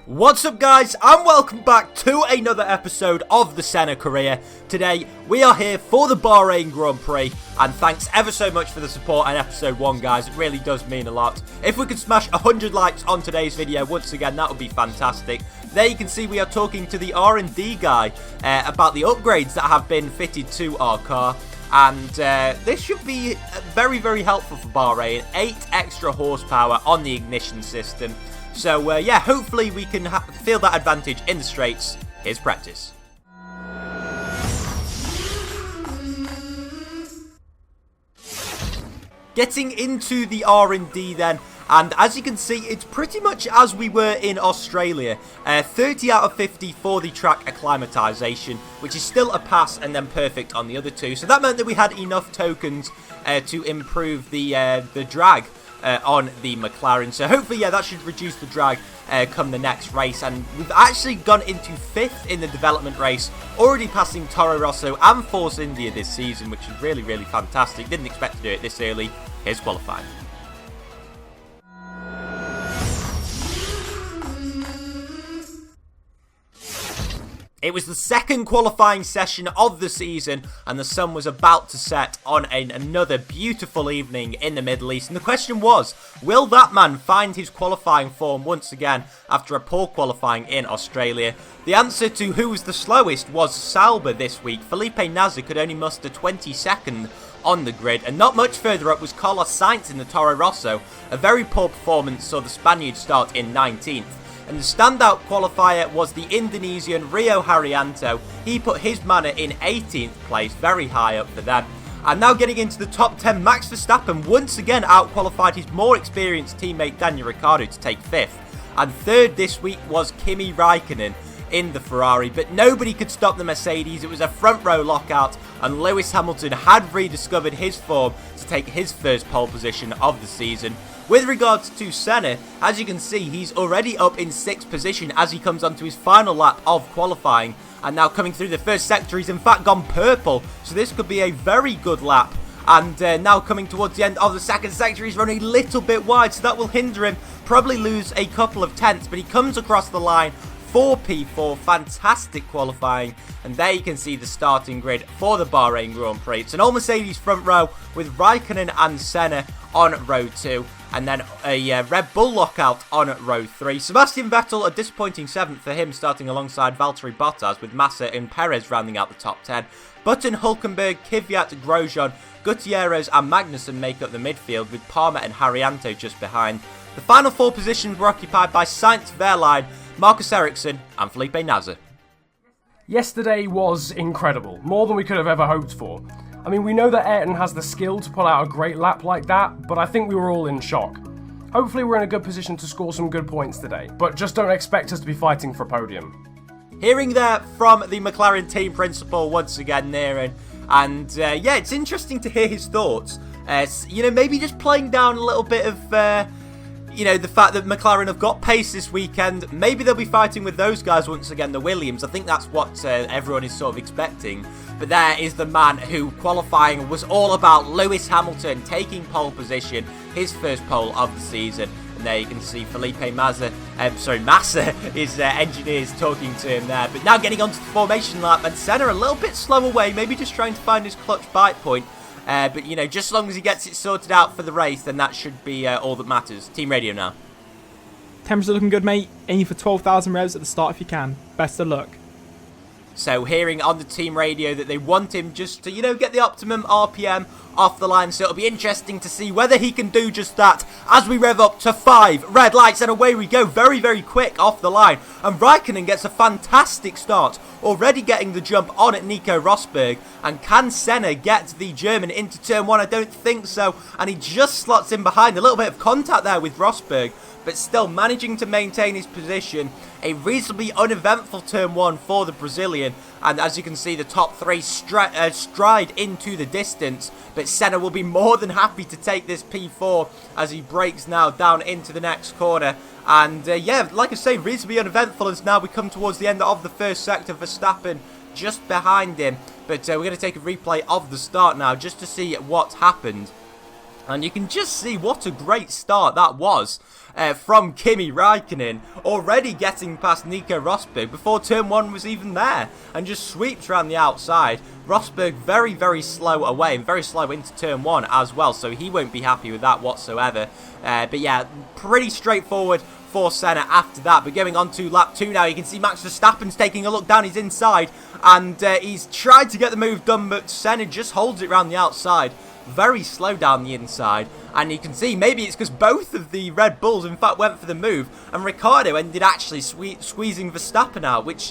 What's up guys, and welcome back to another episode of the Senna career. Today we are here for the Bahrain Grand Prix, and thanks ever so much for the support on episode 1 guys, it really does mean a lot. If we could smash 100 likes on today's video once again, that would be fantastic. There you can see we are talking to the R&D guy about the upgrades that have been fitted to our car. And this should be very helpful for Bahrain. 8 extra horsepower on the ignition system. So yeah, hopefully we can feel that advantage in the straights. Here's practice. Getting into the R&D then. And as you can see, it's pretty much as we were in Australia. 30 out of 50 for the track acclimatization, which is still a pass and then perfect on the other two. So that meant that we had enough tokens to improve the drag on the McLaren. So hopefully, yeah, that should reduce the drag come the next race. And we've actually gone into 5th in the development race, already passing Toro Rosso and Force India this season, which is really fantastic. Didn't expect to do it this early. Here's qualifying. It was the second qualifying session of the season, and the sun was about to set on another beautiful evening in the Middle East. And the question was, will that man find his qualifying form once again after a poor qualifying in Australia? The answer to who was the slowest was Sauber this week. Felipe Nasr could only muster 22nd on the grid, and not much further up was Carlos Sainz in the Toro Rosso. A very poor performance saw the Spaniard start in 19th. And the standout qualifier was the Indonesian Rio Haryanto. He put his manor in 18th place, very high up for them. And now getting into the top 10, Max Verstappen once again out-qualified his more experienced teammate Daniel Ricciardo to take 5th. And 3rd this week was Kimi Raikkonen in the Ferrari, but nobody could stop the Mercedes. It was a front row lockout, and Lewis Hamilton had rediscovered his form to take his first pole position of the season. With regards to Senna, as you can see, he's already up in 6th position as he comes onto his final lap of qualifying. And now coming through the first sector, he's in fact gone purple. So this could be a very good lap. And now coming towards the end of the second sector, he's running a little bit wide. So that will hinder him, probably lose a couple of tenths. But he comes across the line for P4, fantastic qualifying, and there you can see the starting grid for the Bahrain Grand Prix. It's an all Mercedes front row with Raikkonen and Senna on row 2, and then a Red Bull lockout on row 3. Sebastian Vettel, a disappointing 7th for him, starting alongside Valtteri Bottas, with Massa and Perez rounding out the top 10. Button, Hülkenberg, Kvyat, Grosjean, Gutierrez and Magnussen make up the midfield, with Palmer and Haryanto just behind. The final 4 positions were occupied by Sainz, Wehrlein, Marcus Ericsson and Felipe Nasr. Yesterday was incredible, more than we could have ever hoped for. I mean, we know that Ayrton has the skill to pull out a great lap like that, but I think we were all in shock. Hopefully we're in a good position to score some good points today, but just don't expect us to be fighting for a podium. Hearing there from the McLaren team principal once again, Neran, and yeah, it's interesting to hear his thoughts. You know, maybe just playing down a little bit of you know, the fact that McLaren have got pace this weekend. Maybe they'll be fighting with those guys once again, the Williams. I think that's what everyone is sort of expecting. But there is the man who qualifying was all about Lewis Hamilton taking pole position, his first pole of the season. And there you can see Felipe Massa, his engineers talking to him there. But now getting onto the formation lap, and Senna a little bit slow away, maybe just trying to find his clutch bite point. But, you know, just as long as he gets it sorted out for the race, then that should be all that matters. Team radio now. Temperature looking good, mate. Aim for 12,000 revs at the start if you can. Best of luck. So hearing on the team radio that they want him just to, you know, get the optimum RPM off the line. So it'll be interesting to see whether he can do just that as we rev up to 5 red lights, and away we go. Very quick off the line. And Raikkonen gets a fantastic start, already getting the jump on at Nico Rosberg. And can Senna get the German into turn 1? I don't think so. And he just slots in behind. A little bit of contact there with Rosberg, but still managing to maintain his position. A reasonably uneventful turn 1 for the Brazilian, and as you can see, the top 3 stride into the distance, but Senna will be more than happy to take this P4 as he breaks now down into the next corner. And yeah, like I say, reasonably uneventful as now we come towards the end of the first sector. Verstappen just behind him, but we're going to take a replay of the start now just to see what happened. And you can just see what a great start that was from Kimi Räikkönen, already getting past Nico Rosberg before turn 1 was even there, and just sweeps around the outside. Rosberg very, very slow away, and very slow into turn 1 as well, so he won't be happy with that whatsoever. But yeah, pretty straightforward for Senna after that. But going on to lap 2 now, you can see Max Verstappen's taking a look down his inside, and he's tried to get the move done, but Senna just holds it around the outside. Very slow down the inside, and you can see maybe it's because both of the Red Bulls in fact went for the move, and Ricciardo ended actually squeezing Verstappen out, which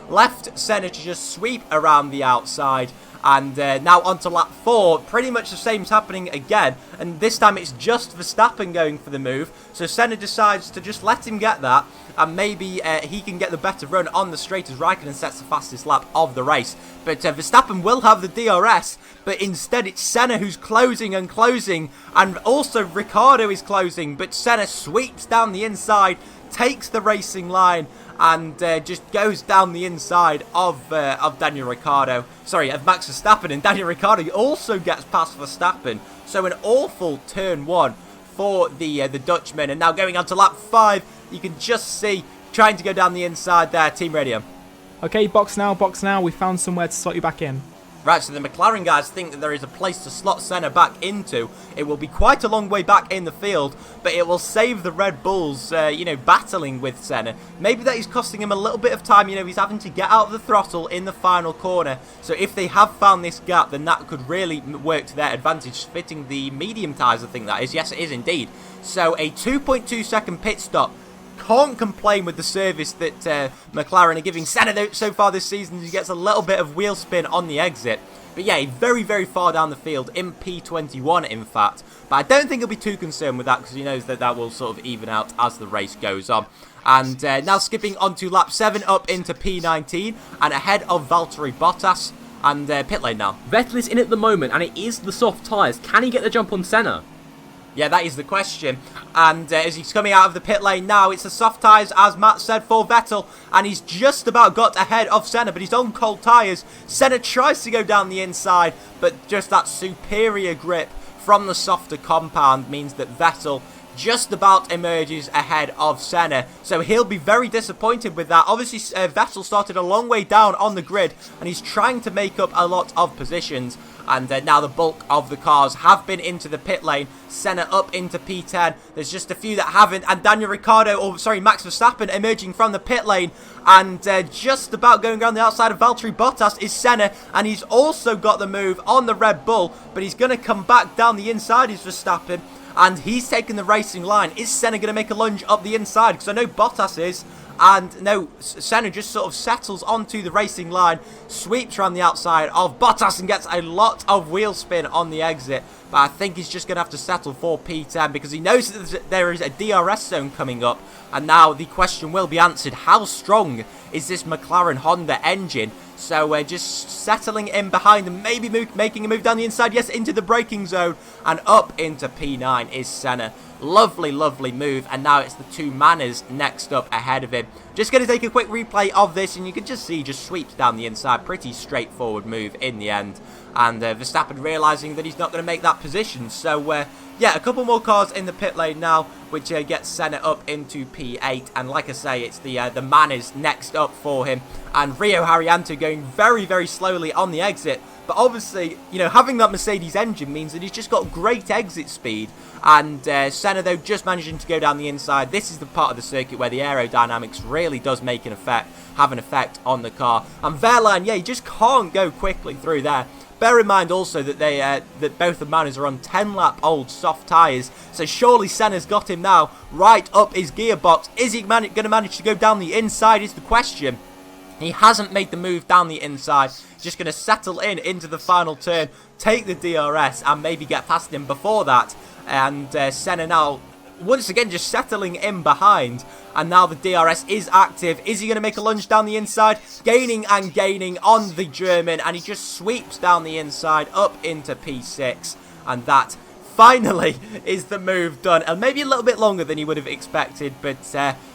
left Senna to just sweep around the outside. And now onto lap 4, pretty much the same's happening again, and this time it's just Verstappen going for the move, so Senna decides to just let him get that, and maybe he can get the better run on the straight as Raikkonen sets the fastest lap of the race. But Verstappen will have the DRS, but instead it's Senna who's closing and closing, and also Ricciardo is closing, but Senna sweeps down the inside, takes the racing line, and just goes down the inside of Daniel Ricciardo. Sorry, of Max Verstappen, and Daniel Ricciardo also gets past Verstappen. So an awful turn 1 for the Dutchman. And now going on to lap 5, you can just see trying to go down the inside there, Team Radio. Okay, box now. We found somewhere to slot you back in. Right, so the McLaren guys think that there is a place to slot Senna back into. It will be quite a long way back in the field, but it will save the Red Bulls, battling with Senna. Maybe that is costing him a little bit of time. He's having to get out of the throttle in the final corner. So if they have found this gap, then that could really work to their advantage, fitting the medium tyres, I think that is. Yes, it is indeed. So a 2.2 second pit stop. Can't complain with the service that McLaren are giving Senna so far this season. He gets a little bit of wheel spin on the exit. But yeah, very, very far down the field in P21, in fact. But I don't think he'll be too concerned with that, because he knows that that will sort of even out as the race goes on. And now skipping on to lap 7 up into P19 and ahead of Valtteri Bottas. And pit lane now. Vettel is in at the moment, and it is the soft tyres. Can he get the jump on Senna? Yeah, that is the question. And as he's coming out of the pit lane now, it's the soft tyres, as Matt said, for Vettel. And he's just about got ahead of Senna, but he's on cold tyres. Senna tries to go down the inside, but just that superior grip from the softer compound means that Vettel just about emerges ahead of Senna. So he'll be very disappointed with that. Obviously, Vettel started a long way down on the grid, and he's trying to make up a lot of positions. And now the bulk of the cars have been into the pit lane. Senna up into P10. There's just a few that haven't. And Max Verstappen emerging from the pit lane. And just about going around the outside of Valtteri Bottas is Senna. And he's also got the move on the Red Bull. But he's going to come back down the inside, is Verstappen. And he's taking the racing line. Is Senna going to make a lunge up the inside? Because I know Bottas is. And no, Senna just sort of settles onto the racing line, sweeps around the outside of Bottas and gets a lot of wheel spin on the exit. But I think he's just going to have to settle for P10 because he knows that there is a DRS zone coming up. And now the question will be answered. How strong is this McLaren Honda engine? So just settling in behind them, maybe making a move down the inside. Yes, into the braking zone and up into P9 is Senna. Lovely, lovely move. And now it's the two Manners next up ahead of him. Just going to take a quick replay of this, and you can just see just sweeps down the inside. Pretty straightforward move in the end. And Verstappen realising that he's not going to make that position. So, yeah, a couple more cars in the pit lane now, which gets Senna up into P8. And like I say, it's the Manners next up for him. And Rio Haryanto going very, very slowly on the exit. But obviously, having that Mercedes engine means that he's just got great exit speed. And Senna, though, just managing to go down the inside. This is the part of the circuit where the aerodynamics really does make have an effect on the car. And Wehrlein, yeah, he just can't go quickly through there. Bear in mind also that that both the Manners are on 10-lap-old soft tyres. So surely Senna's got him now right up his gearbox. Is he going to manage to go down the inside is the question. He hasn't made the move down the inside. Just going to settle into the final turn, take the DRS, and maybe get past him before that. And Senna now, once again, just settling in behind. And now the DRS is active. Is he going to make a lunge down the inside? Gaining and gaining on the German. And he just sweeps down the inside up into P6. And that finally is the move done. And maybe a little bit longer than he would have expected. But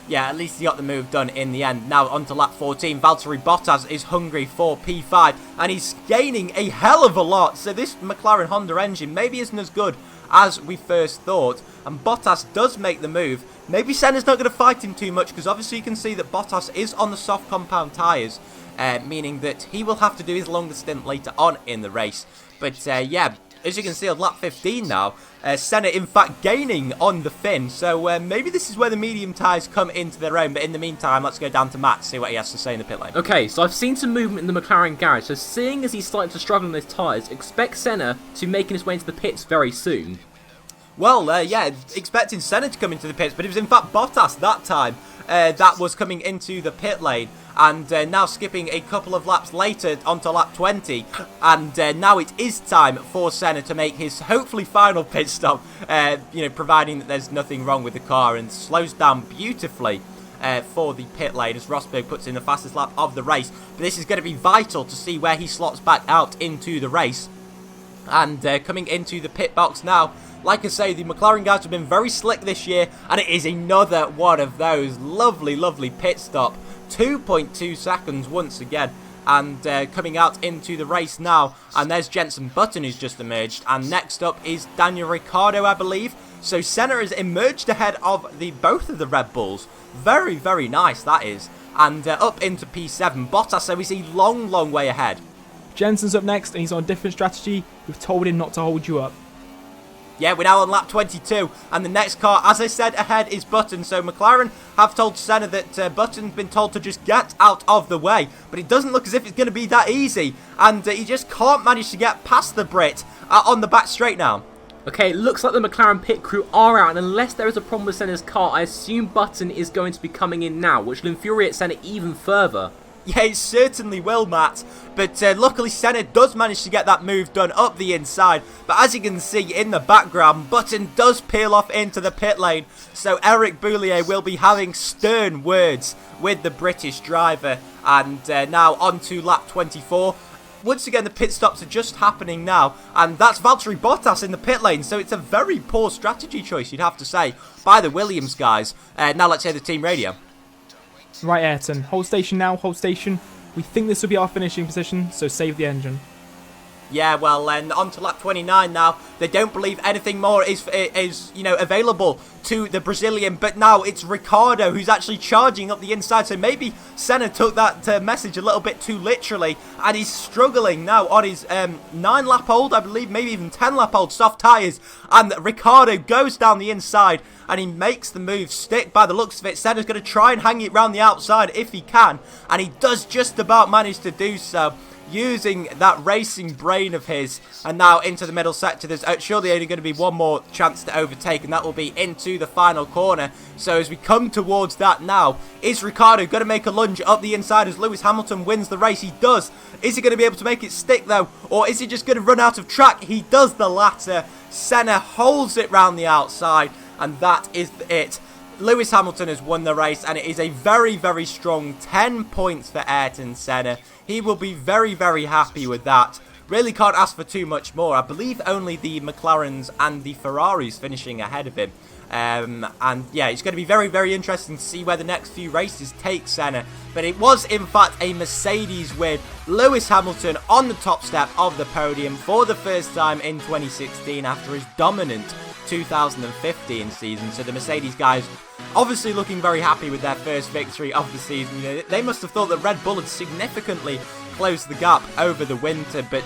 yeah, at least he got the move done in the end. Now on to lap 14. Valtteri Bottas is hungry for P5. And he's gaining a hell of a lot. So this McLaren Honda engine maybe isn't as good as we first thought, and Bottas does make the move. Maybe Senna's not going to fight him too much, because obviously you can see that Bottas is on the soft compound tyres, meaning that he will have to do his longer stint later on in the race. But yeah, as you can see on lap 15 now, Senna in fact gaining on the Finn, so maybe this is where the medium tyres come into their own. But in the meantime, let's go down to Matt, see what he has to say in the pit lane. Okay, so I've seen some movement in the McLaren garage, so seeing as he's starting to struggle on his tyres, expect Senna to making his way into the pits very soon. Well, yeah, expecting Senna to come into the pits, but it was in fact Bottas that time that was coming into the pit lane. And now skipping a couple of laps later onto lap 20. And now it is time for Senna to make his hopefully final pit stop. Providing that there's nothing wrong with the car, and slows down beautifully for the pit lane as Rosberg puts in the fastest lap of the race. But this is going to be vital to see where he slots back out into the race. And coming into the pit box now. Like I say, the McLaren guys have been very slick this year, and it is another one of those lovely, lovely pit stop. 2.2 seconds once again, and coming out into the race now, and there's Jenson Button who's just emerged, and next up is Daniel Ricciardo, I believe. So Senna has emerged ahead of both of the Red Bulls. Very, very nice that is. And up into P7, Bottas, so he's a long, long way ahead. Jenson's up next, and he's on a different strategy. We've told him not to hold you up. Yeah, we're now on lap 22, and the next car, as I said, ahead is Button. So McLaren have told Senna that Button's been told to just get out of the way, but it doesn't look as if it's going to be that easy, and he just can't manage to get past the Brit on the back straight now. Okay, it looks like the McLaren pit crew are out, and unless there is a problem with Senna's car, I assume Button is going to be coming in now, which will infuriate Senna even further. Yeah, it certainly will, Matt. But luckily, Senna does manage to get that move done up the inside. But as you can see in the background, Button does peel off into the pit lane. So Eric Boulier will be having stern words with the British driver. And now on to lap 24. Once again, the pit stops are just happening now. And that's Valtteri Bottas in the pit lane. So it's a very poor strategy choice, you'd have to say, by the Williams guys. Now let's hear the team radio. Right, Ayrton, hold station now, hold station. We think this will be our finishing position, so save the engine. Yeah, well, then on to lap 29 now. They don't believe anything more is available to the Brazilian, but now it's Ricciardo who's actually charging up the inside. So maybe Senna took that message a little bit too literally, and he's struggling now on his 9-lap-old, I believe, maybe even 10-lap-old soft tyres. And Ricciardo goes down the inside, and he makes the move stick by the looks of it. Senna's going to try and hang it round the outside if he can, and he does just about manage to do so, using that racing brain of his. And now into the middle sector, there's surely only going to be one more chance to overtake, and that will be into the final corner. So as we come towards that now, is Ricciardo going to make a lunge up the inside as Lewis Hamilton wins the race? He does. Is he going to be able to make it stick though, or is he just going to run out of track? He does the latter. Senna holds it round the outside, and that is it. Lewis Hamilton has won the race, and it is a very, very strong 10 points for Ayrton Senna. He will be very, very happy with that. Really can't ask for too much more. I believe only the McLarens and the Ferraris finishing ahead of him. And yeah, it's going to be very, very interesting to see where the next few races take Senna. But it was, in fact, a Mercedes win. Lewis Hamilton on the top step of the podium for the first time in 2016 after his dominant 2015 season. So the Mercedes guys obviously looking very happy with their first victory of the season. They must have thought that Red Bull had significantly closed the gap over the winter, but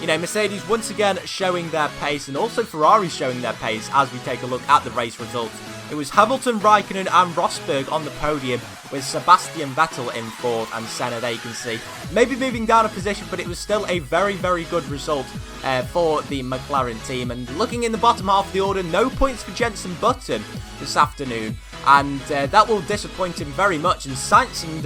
Mercedes once again showing their pace, and also Ferrari showing their pace as we take a look at the race results. It was Hamilton, Raikkonen and Rosberg on the podium, with Sebastian Vettel in fourth, and Senna, there you can see, maybe moving down a position, but it was still a very, very good result for the McLaren team. And looking in the bottom half of the order, no points for Jenson Button this afternoon, and that will disappoint him very much. And Sainz and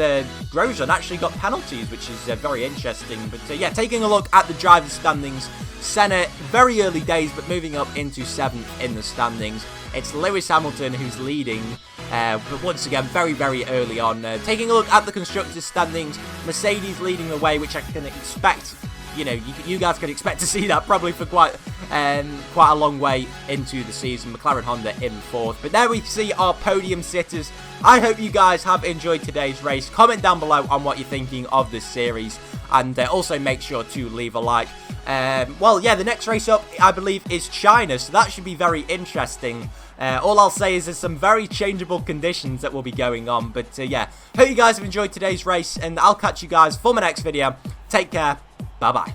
Grosjean actually got penalties, which is very interesting. But yeah, taking a look at the drivers' standings, Senna, very early days, but moving up into 7th in the standings. It's Lewis Hamilton who's leading, but once again, very, very early on. Taking a look at the constructors' standings, Mercedes leading the way, which I can expect, you guys can expect to see that probably for quite a long way into the season. McLaren Honda in 4th. But there we see our podium sitters. I hope you guys have enjoyed today's race. Comment down below on what you're thinking of this series. and also make sure to leave a like. Well, yeah, the next race up, I believe, is China, so that should be very interesting. All I'll say is there's some very changeable conditions that will be going on, but yeah, hope you guys have enjoyed today's race, and I'll catch you guys for my next video. Take care, bye-bye.